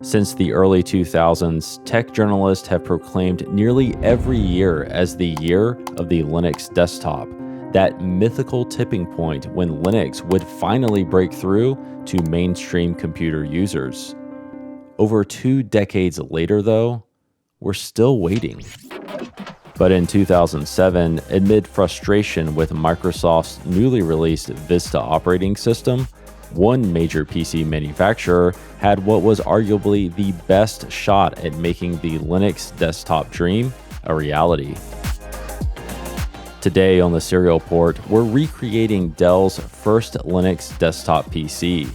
Since the early 2000s, tech journalists have proclaimed nearly every year as the year of the Linux desktop, that mythical tipping point when Linux would finally break through to mainstream computer users. Over 2 decades later, though, we're still waiting. But in 2007, amid frustration with Microsoft's newly released Vista operating system, one major PC manufacturer had what was arguably the best shot at making the Linux desktop dream a reality. Today on the Serial Port, we're recreating Dell's first Linux desktop PC,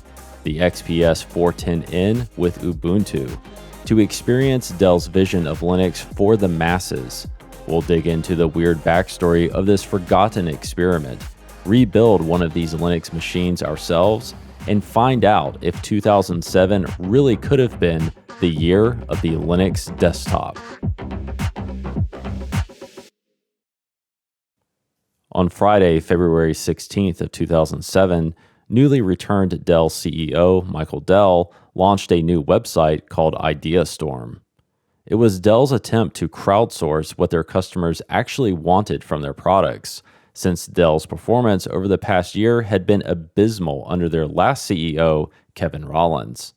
the XPS 410N with Ubuntu. To experience Dell's vision of Linux for the masses, we'll dig into the weird backstory of this forgotten experiment, rebuild one of these Linux machines ourselves, and find out if 2007 really could have been the year of the Linux desktop. On Friday, February 16th of 2007, newly returned Dell CEO Michael Dell launched a new website called IdeaStorm. It was Dell's attempt to crowdsource what their customers actually wanted from their products, since Dell's performance over the past year had been abysmal under their last CEO, Kevin Rollins.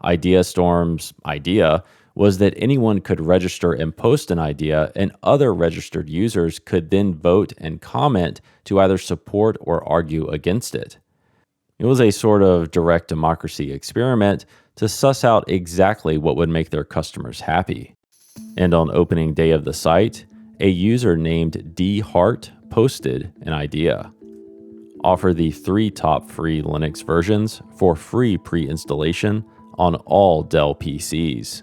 IdeaStorm's idea was that anyone could register and post an idea, and other registered users could then vote and comment to either support or argue against it. It was a sort of direct democracy experiment to suss out exactly what would make their customers happy. And on opening day of the site, a user named D. Hart posted an idea. Offer the 3 top free Linux versions for free pre-installation on all Dell PCs.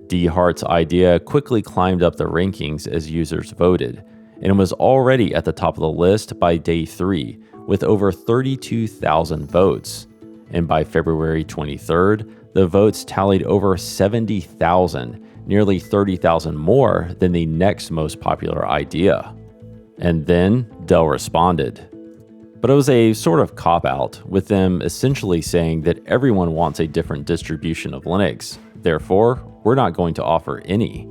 D. Hart's idea quickly climbed up the rankings as users voted, and was already at the top of the list by day 3 with over 32,000 votes. And by February 23rd, the votes tallied over 70,000, nearly 30,000 more than the next most popular idea. And then Dell responded. But it was a sort of cop-out, with them essentially saying that everyone wants a different distribution of Linux, therefore, we're not going to offer any.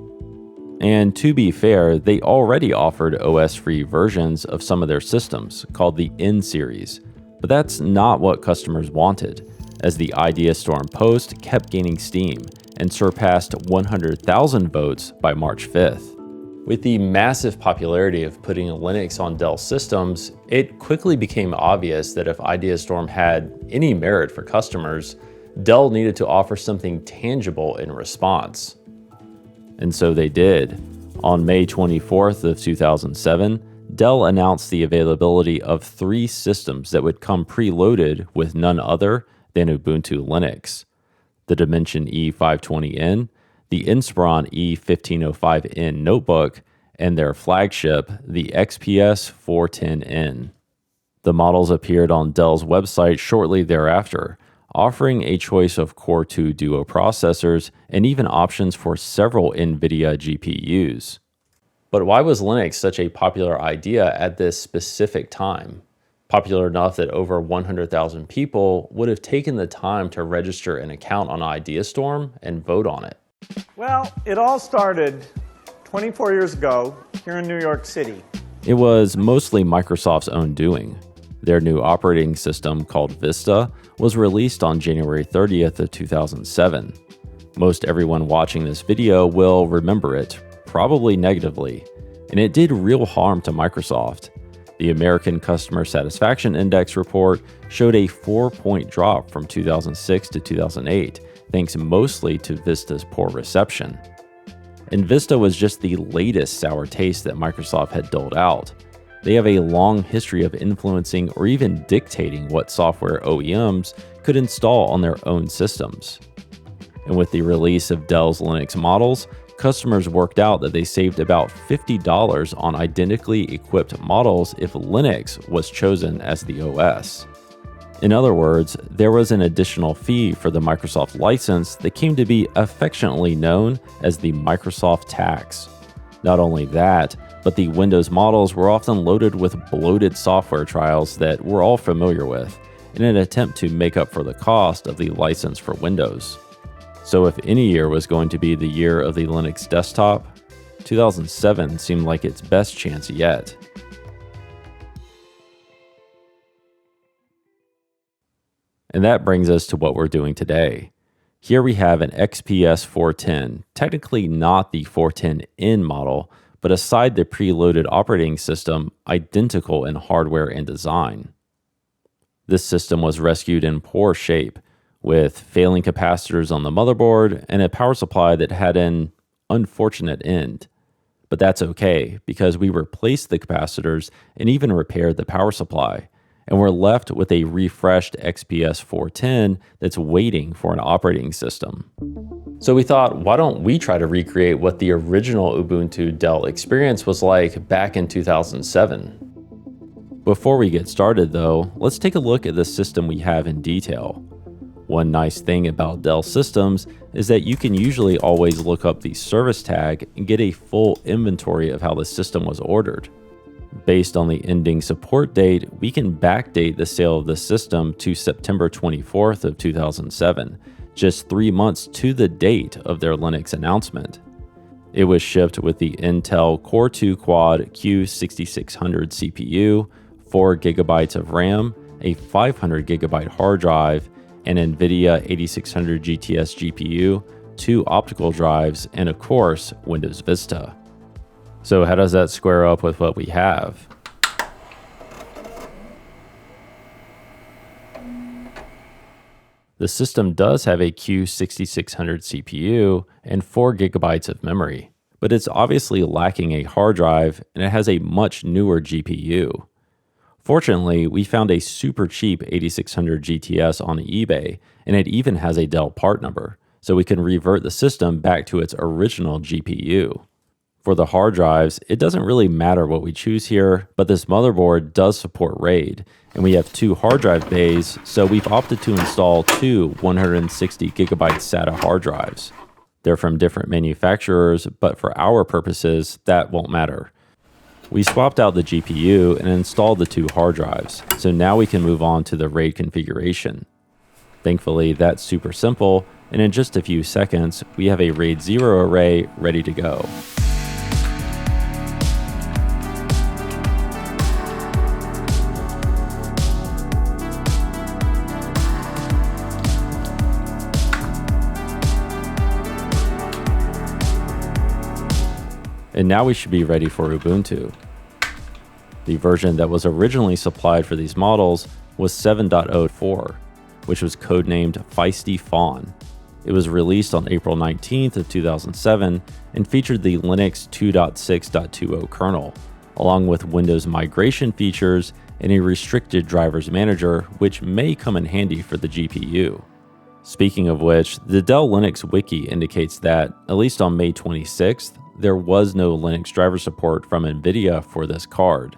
And to be fair, they already offered OS-free versions of some of their systems, called the N series, but that's not what customers wanted, as the IdeaStorm post kept gaining steam and surpassed 100,000 votes by March 5th. With the massive popularity of putting Linux on Dell systems, it quickly became obvious that if IdeaStorm had any merit for customers, Dell needed to offer something tangible in response. And so they did. On May 24th of 2007, Dell announced the availability of 3 systems that would come preloaded with none other than Ubuntu Linux: the Dimension E520N, the Inspiron E1505N notebook, and their flagship, the XPS 410N. The models appeared on Dell's website shortly thereafter, offering a choice of Core 2 Duo processors and even options for several NVIDIA GPUs. But why was Linux such a popular idea at this specific time? Popular enough that over 100,000 people would have taken the time to register an account on IdeaStorm and vote on it. Well, it all started 24 years ago here in New York City. It was mostly Microsoft's own doing. Their new operating system, called Vista, was released on January 30th of 2007. Most everyone watching this video will remember it, probably negatively, and it did real harm to Microsoft. The American Customer Satisfaction Index report showed a 4-point drop from 2006 to 2008, thanks mostly to Vista's poor reception. And Vista was just the latest sour taste that Microsoft had doled out. They have a long history of influencing or even dictating what software OEMs could install on their own systems. And with the release of Dell's Linux models, customers worked out that they saved about $50 on identically equipped models if Linux was chosen as the OS. In other words, there was an additional fee for the Microsoft license that came to be affectionately known as the Microsoft tax. Not only that, but the Windows models were often loaded with bloated software trials that we're all familiar with, in an attempt to make up for the cost of the license for Windows. So if any year was going to be the year of the Linux desktop, 2007 seemed like its best chance yet. And that brings us to what we're doing today. Here we have an XPS 410, technically not the 410N model, but aside the preloaded operating system, identical in hardware and design. This system was rescued in poor shape, with failing capacitors on the motherboard and a power supply that had an unfortunate end. But that's okay, because we replaced the capacitors and even repaired the power supply, and we're left with a refreshed XPS 410 that's waiting for an operating system. So we thought, why don't we try to recreate what the original Ubuntu Dell experience was like back in 2007? Before we get started though, let's take a look at the system we have in detail. One nice thing about Dell systems is that you can usually always look up the service tag and get a full inventory of how the system was ordered. Based on the ending support date, we can backdate the sale of the system to September 24th of 2007, just 3 months to the date of their Linux announcement. It was shipped with the Intel Core 2 Quad Q6600 CPU, 4 GB of RAM, a 500 GB hard drive, an NVIDIA 8600 GTS GPU, 2 optical drives, and of course, Windows Vista. So how does that square up with what we have? The system does have a Q6600 CPU and 4 GB of memory, but it's obviously lacking a hard drive and it has a much newer GPU. Fortunately, we found a super cheap 8600 GTS on eBay, and it even has a Dell part number, so we can revert the system back to its original GPU. For the hard drives, it doesn't really matter what we choose here, but this motherboard does support RAID, and we have 2 hard drive bays, so we've opted to install 2 160 GB SATA hard drives. They're from different manufacturers, but for our purposes, that won't matter. We swapped out the GPU and installed the 2 hard drives, so now we can move on to the RAID configuration. Thankfully, that's super simple, and in just a few seconds, we have a RAID 0 array ready to go. And now we should be ready for Ubuntu. The version that was originally supplied for these models was 7.04, which was codenamed Feisty Fawn. It was released on April 19th of 2007 and featured the Linux 2.6.20 kernel, along with Windows migration features and a restricted drivers manager, which may come in handy for the GPU. Speaking of which, the Dell Linux wiki indicates that, at least on May 26th, there was no Linux driver support from NVIDIA for this card.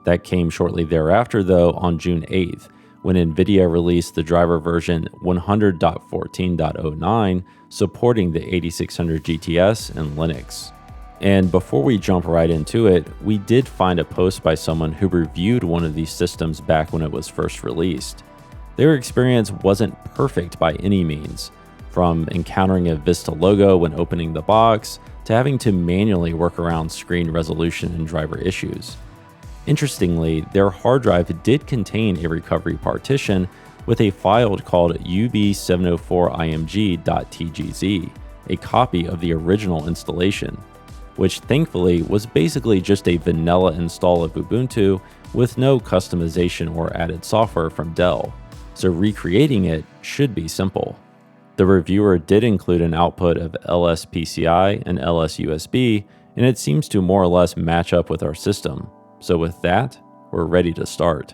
That came shortly thereafter though on June 8th, when NVIDIA released the driver version 100.14.09 supporting the 8600 GTS and Linux. And before we jump right into it, we did find a post by someone who reviewed one of these systems back when it was first released. Their experience wasn't perfect by any means, from encountering a Vista logo when opening the box to having to manually work around screen resolution and driver issues. Interestingly, their hard drive did contain a recovery partition with a file called ub704img.tgz, a copy of the original installation, which thankfully was basically just a vanilla install of Ubuntu with no customization or added software from Dell, so recreating it should be simple. The reviewer did include an output of LSPCI and LSUSB, and it seems to more or less match up with our system. So with that, we're ready to start.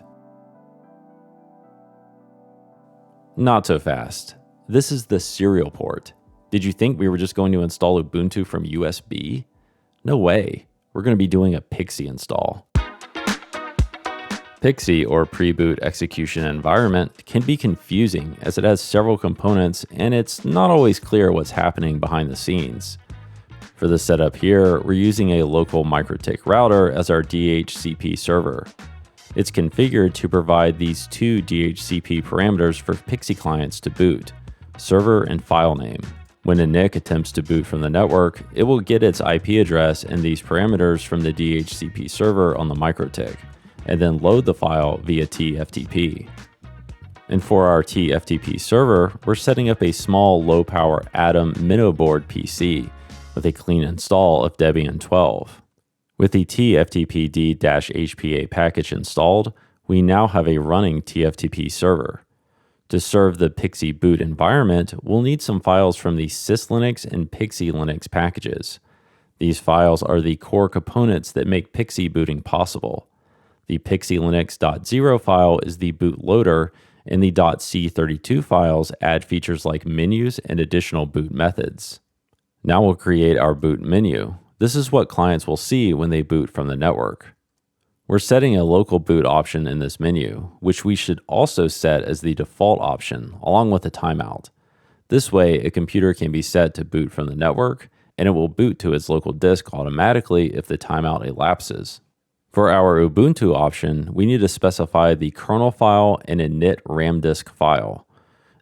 Not so fast. This is the serial port. Did you think we were just going to install Ubuntu from USB? No way. We're going to be doing a PXE install. PXE, or Pre-Boot Execution Environment, can be confusing as it has several components and it's not always clear what's happening behind the scenes. For the setup here, we're using a local MikroTik router as our DHCP server. It's configured to provide these 2 DHCP parameters for PXE clients to boot, server and file name. When a NIC attempts to boot from the network, it will get its IP address and these parameters from the DHCP server on the MikroTik, and then load the file via TFTP. And for our TFTP server, we're setting up a small low-power Atom MinoBoard PC with a clean install of Debian 12. With the TFTPD-HPA package installed, we now have a running TFTP server. To serve the Pixie boot environment, we'll need some files from the SysLinux and Pixie Linux packages. These files are the core components that make Pixie booting possible. The Pixie Linux.0 file is the bootloader, and the .c32 files add features like menus and additional boot methods. Now we'll create our boot menu. This is what clients will see when they boot from the network. We're setting a local boot option in this menu, which we should also set as the default option, along with a timeout. This way, a computer can be set to boot from the network, and it will boot to its local disk automatically if the timeout elapses. For our Ubuntu option, we need to specify the kernel file and init RAM disk file.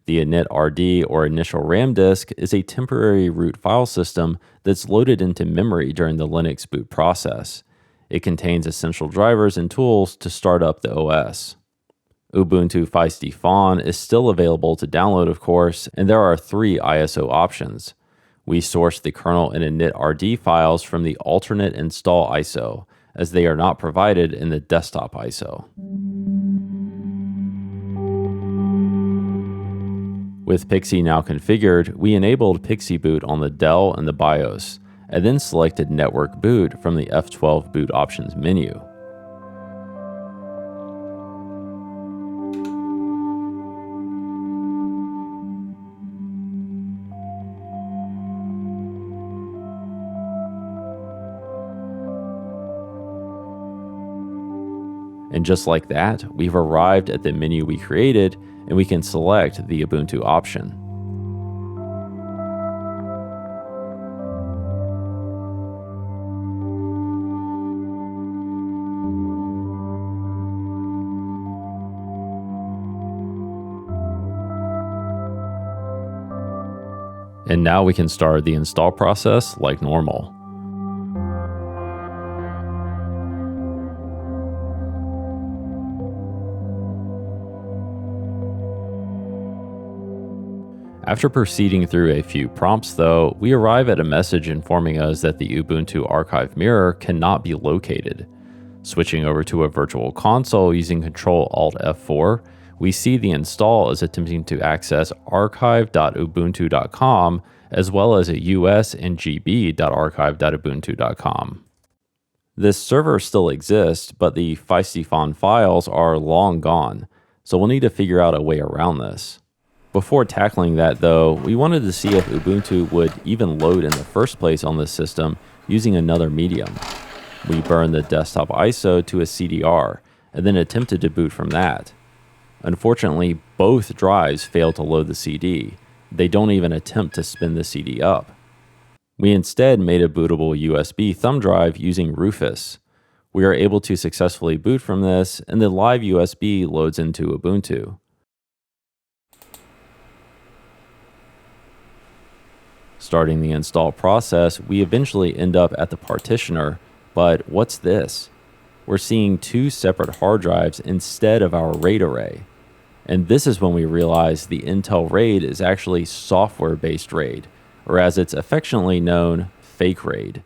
The init.rd or initial RAM disk is a temporary root file system that's loaded into memory during the Linux boot process. It contains essential drivers and tools to start up the OS. Ubuntu Feisty Fawn is still available to download, of course, and there are 3 ISO options. We source the kernel and init.rd files from the alternate install ISO, as they are not provided in the desktop ISO. With Pixie now configured, we enabled Pixie boot on the Dell and the BIOS, and then selected Network Boot from the F12 Boot Options menu. And just like that, we've arrived at the menu we created, and we can select the Ubuntu option. And now we can start the install process like normal. After proceeding through a few prompts though, we arrive at a message informing us that the Ubuntu archive mirror cannot be located. Switching over to a virtual console using Ctrl-Alt-F4, we see the install is attempting to access archive.ubuntu.com as well as a us and gb.archive.ubuntu.com. This server still exists, but the Feisty Fawn files are long gone, so we'll need to figure out a way around this. Before tackling that though, we wanted to see if Ubuntu would even load in the first place on this system using another medium. We burned the desktop ISO to a CDR and then attempted to boot from that. Unfortunately, both drives failed to load the CD. They don't even attempt to spin the CD up. We instead made a bootable USB thumb drive using Rufus. We are able to successfully boot from this, and the live USB loads into Ubuntu. Starting the install process, we eventually end up at the partitioner, but what's this? We're seeing 2 separate hard drives instead of our RAID array. And this is when we realize the Intel RAID is actually software-based RAID, or as it's affectionately known, fake RAID.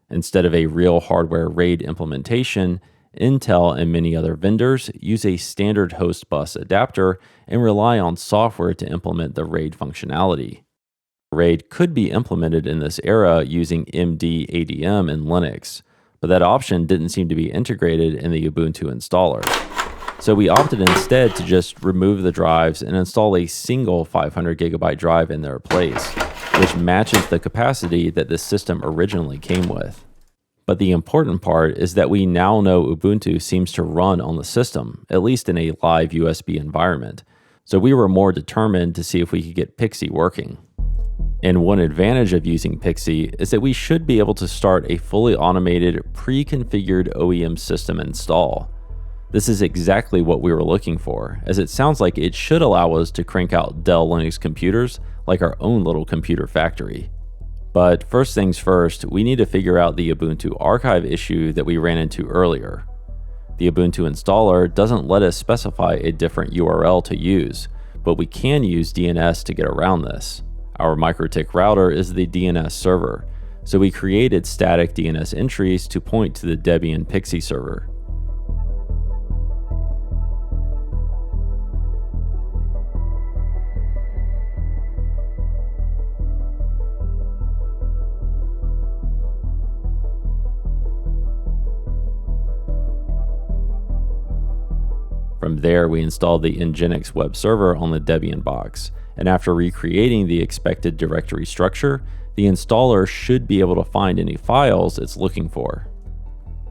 Instead of a real hardware RAID implementation, Intel and many other vendors use a standard host bus adapter and rely on software to implement the RAID functionality. RAID could be implemented in this era using MD-ADM in Linux, but that option didn't seem to be integrated in the Ubuntu installer. So we opted instead to just remove the drives and install a single 500 gigabyte drive in their place, which matches the capacity that the system originally came with. But the important part is that we now know Ubuntu seems to run on the system, at least in a live USB environment. So we were more determined to see if we could get Pixie working. And one advantage of using Pixie is that we should be able to start a fully automated, pre-configured OEM system install. This is exactly what we were looking for, as it sounds like it should allow us to crank out Dell Linux computers like our own little computer factory. But first things first, we need to figure out the Ubuntu archive issue that we ran into earlier. The Ubuntu installer doesn't let us specify a different URL to use, but we can use DNS to get around this. Our MikroTik router is the DNS server, so we created static DNS entries to point to the Debian Pixie server. From there, we installed the Nginx web server on the Debian box, and after recreating the expected directory structure, the installer should be able to find any files it's looking for.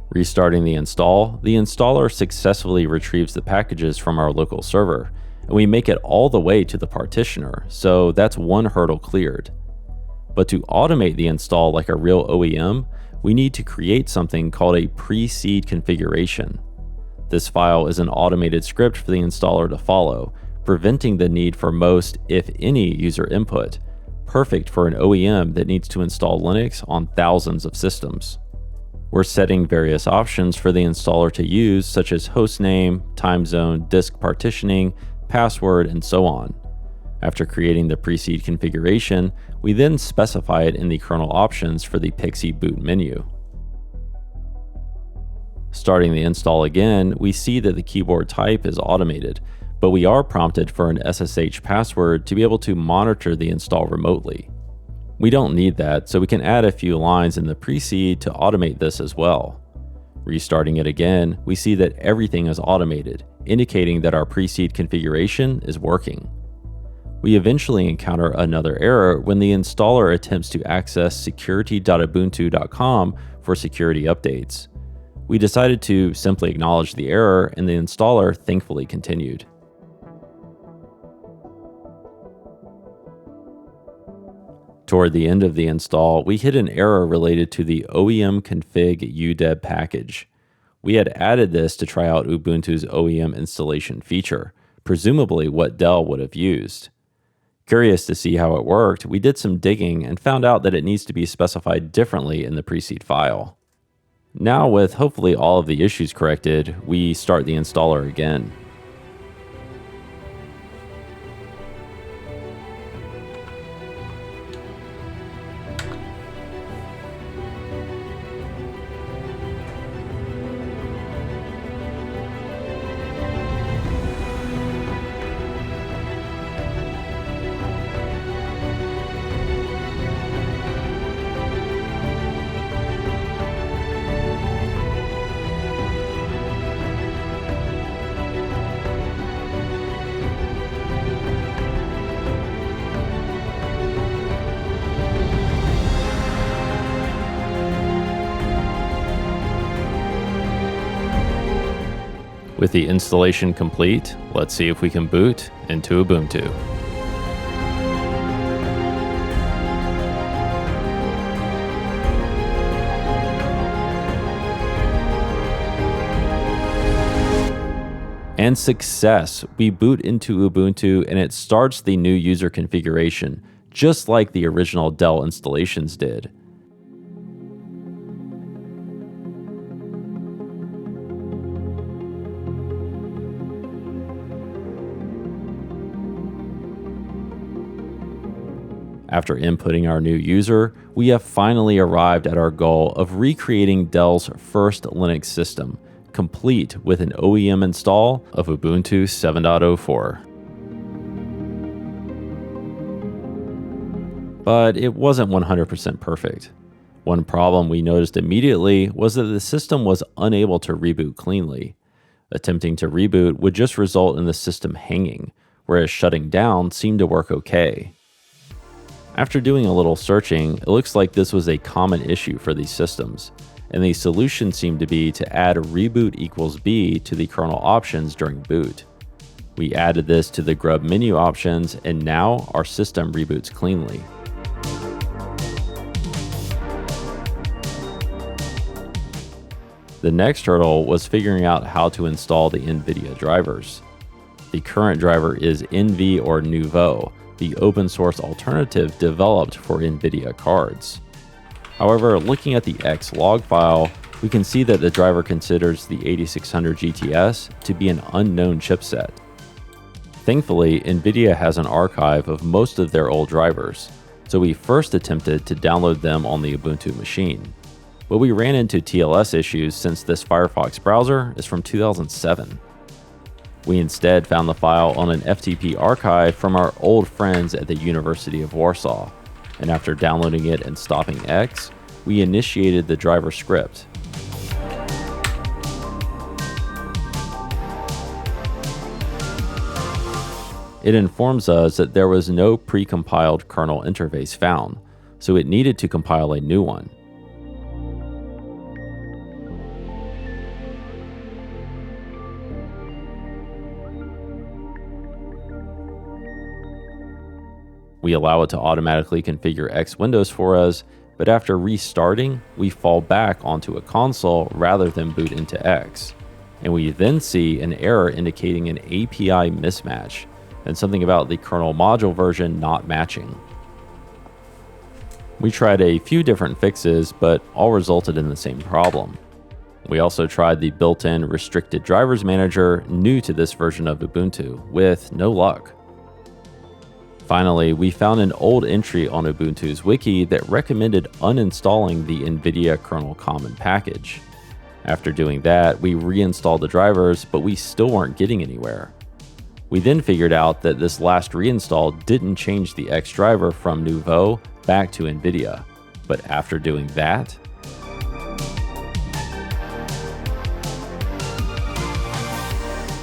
Restarting the installer successfully retrieves the packages from our local server, and we make it all the way to the partitioner, so that's one hurdle cleared. But to automate the install like a real OEM, we need to create something called a pre-seed configuration. This file is an automated script for the installer to follow, preventing the need for most, if any, user input, perfect for an OEM that needs to install Linux on thousands of systems. We're setting various options for the installer to use, such as hostname, time zone, disk partitioning, password, and so on. After creating the pre-seed configuration, we then specify it in the kernel options for the Pixie boot menu. Starting the install again, we see that the keyboard type is automated, but we are prompted for an SSH password to be able to monitor the install remotely. We don't need that, so we can add a few lines in the pre-seed to automate this as well. Restarting it again, we see that everything is automated, indicating that our pre-seed configuration is working. We eventually encounter another error when the installer attempts to access security.ubuntu.com for security updates. We decided to simply acknowledge the error, and the installer thankfully continued. Toward the end of the install, we hit an error related to the OEM config udeb package. We had added this to try out Ubuntu's OEM installation feature, presumably what Dell would have used. Curious to see how it worked, we did some digging and found out that it needs to be specified differently in the pre-seed file. Now, with hopefully all of the issues corrected, we start the installer again. With the installation complete, let's see if we can boot into Ubuntu. And success! We boot into Ubuntu and it starts the new user configuration, just like the original Dell installations did. After inputting our new user, we have finally arrived at our goal of recreating Dell's first Linux system, complete with an OEM install of Ubuntu 7.04. But it wasn't 100% perfect. One problem we noticed immediately was that the system was unable to reboot cleanly. Attempting to reboot would just result in the system hanging, whereas shutting down seemed to work okay. After doing a little searching, it looks like this was a common issue for these systems, and the solution seemed to be to add reboot equals B to the kernel options during boot. We added this to the grub menu options, and now our system reboots cleanly. The next hurdle was figuring out how to install the NVIDIA drivers. The current driver is NV or Nouveau, the open source alternative developed for NVIDIA cards. However, looking at the X log file, we can see that the driver considers the 8600 GTS to be an unknown chipset. Thankfully, NVIDIA has an archive of most of their old drivers, so we first attempted to download them on the Ubuntu machine. But we ran into TLS issues since this Firefox browser is from 2007. We instead found the file on an FTP archive from our old friends at the University of Warsaw, and after downloading it and stopping X, we initiated the driver script. It informs us that there was no pre-compiled kernel interface found, so it needed to compile a new one. We allow it to automatically configure X Windows for us, but after restarting, we fall back onto a console rather than boot into X. And we then see an error indicating an API mismatch, and something about the kernel module version not matching. We tried a few different fixes, but all resulted in the same problem. We also tried the built-in restricted drivers manager new to this version of Ubuntu, with no luck. Finally, we found an old entry on Ubuntu's wiki that recommended uninstalling the NVIDIA kernel common package. After doing that, we reinstalled the drivers, but we still weren't getting anywhere. We then figured out that this last reinstall didn't change the X driver from Nouveau back to NVIDIA, but after doing that,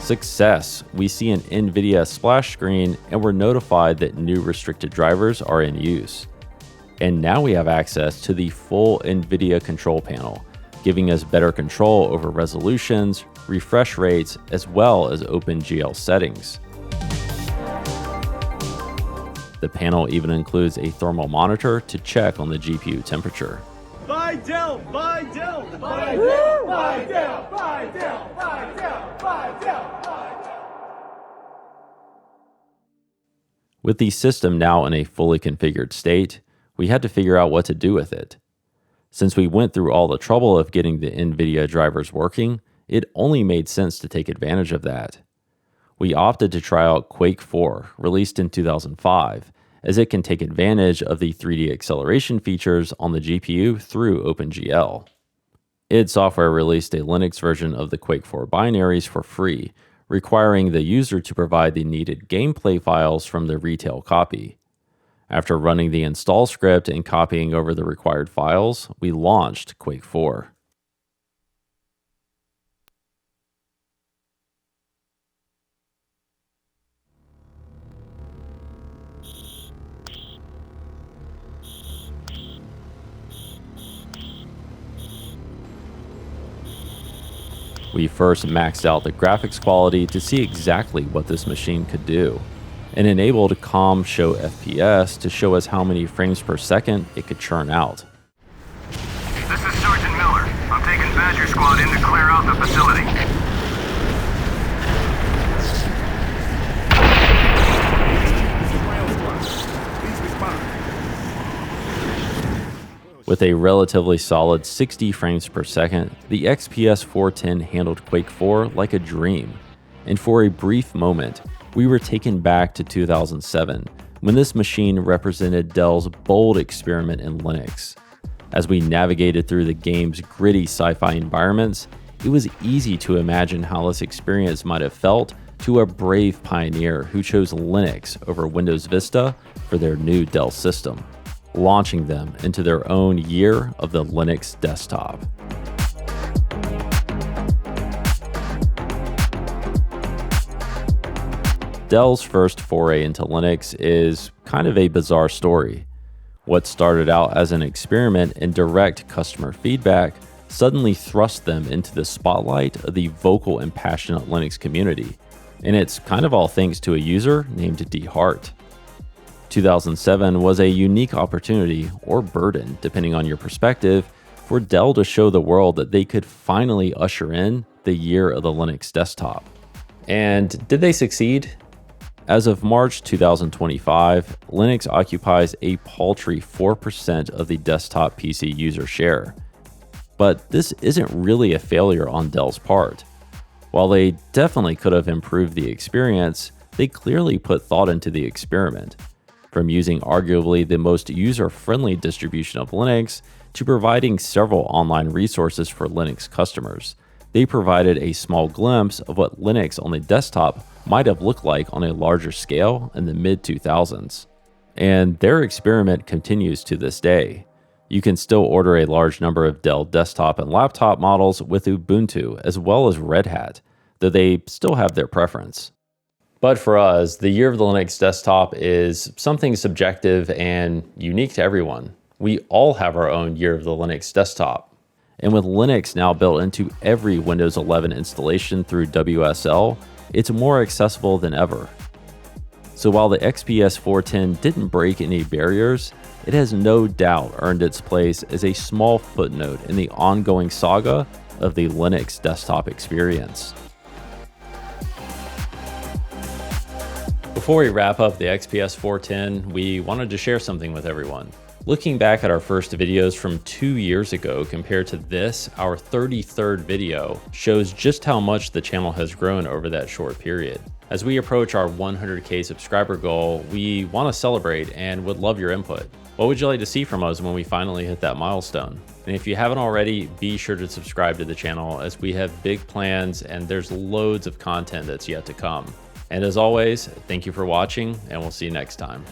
success! We see an NVIDIA splash screen and we're notified that new restricted drivers are in use. And now we have access to the full NVIDIA control panel, giving us better control over resolutions, refresh rates, as well as OpenGL settings. The panel even includes a thermal monitor to check on the GPU temperature. Buy Dell! Buy Dell! Buy Dell! Buy Dell! Buy Dell! Buy Dell! Buy Dell! Buy Dell! With the system now in a fully configured state, we had to figure out what to do with it. Since we went through all the trouble of getting the NVIDIA drivers working, it only made sense to take advantage of that. We opted to try out Quake 4, released in 2005, as it can take advantage of the 3D acceleration features on the GPU through OpenGL. id Software released a Linux version of the Quake 4 binaries for free, requiring the user to provide the needed gameplay files from the retail copy. After running the install script and copying over the required files, we launched Quake 4. We first maxed out the graphics quality to see exactly what this machine could do, and enabled COM show FPS to show us how many frames per second it could churn out. This is Sergeant Miller. I'm taking Badger Squad in to clear out the facility. With a relatively solid 60 frames per second, the XPS 410 handled Quake 4 like a dream, and for a brief moment, we were taken back to 2007, when this machine represented Dell's bold experiment in Linux. As we navigated through the game's gritty sci-fi environments, it was easy to imagine how this experience might have felt to a brave pioneer who chose Linux over Windows Vista for their new Dell system, launching them into their own year of the Linux desktop. Dell's first foray into Linux is kind of a bizarre story. What started out as an experiment in direct customer feedback suddenly thrust them into the spotlight of the vocal and passionate Linux community, and it's kind of all thanks to a user named D. Hart. 2007 was a unique opportunity, or burden, depending on your perspective, for Dell to show the world that they could finally usher in the year of the Linux desktop. And did they succeed? As of March 2025, Linux occupies a paltry 4% of the desktop PC user share. But this isn't really a failure on Dell's part. While they definitely could have improved the experience, they clearly put thought into the experiment. From using arguably the most user-friendly distribution of Linux to providing several online resources for Linux customers, they provided a small glimpse of what Linux on the desktop might have looked like on a larger scale in the mid-2000s. And their experiment continues to this day. You can still order a large number of Dell desktop and laptop models with Ubuntu as well as Red Hat, though they still have their preference. But for us, the year of the Linux desktop is something subjective and unique to everyone. We all have our own year of the Linux desktop. And with Linux now built into every Windows 11 installation through WSL, it's more accessible than ever. So while the XPS 410 didn't break any barriers, it has no doubt earned its place as a small footnote in the ongoing saga of the Linux desktop experience. Before we wrap up the XPS 410, we wanted to share something with everyone. Looking back at our first videos from 2 years ago compared to this, our 33rd video, shows just how much the channel has grown over that short period. As we approach our 100K subscriber goal, we want to celebrate and would love your input. What would you like to see from us when we finally hit that milestone? And if you haven't already, be sure to subscribe to the channel as we have big plans and there's loads of content that's yet to come. And as always, thank you for watching and we'll see you next time.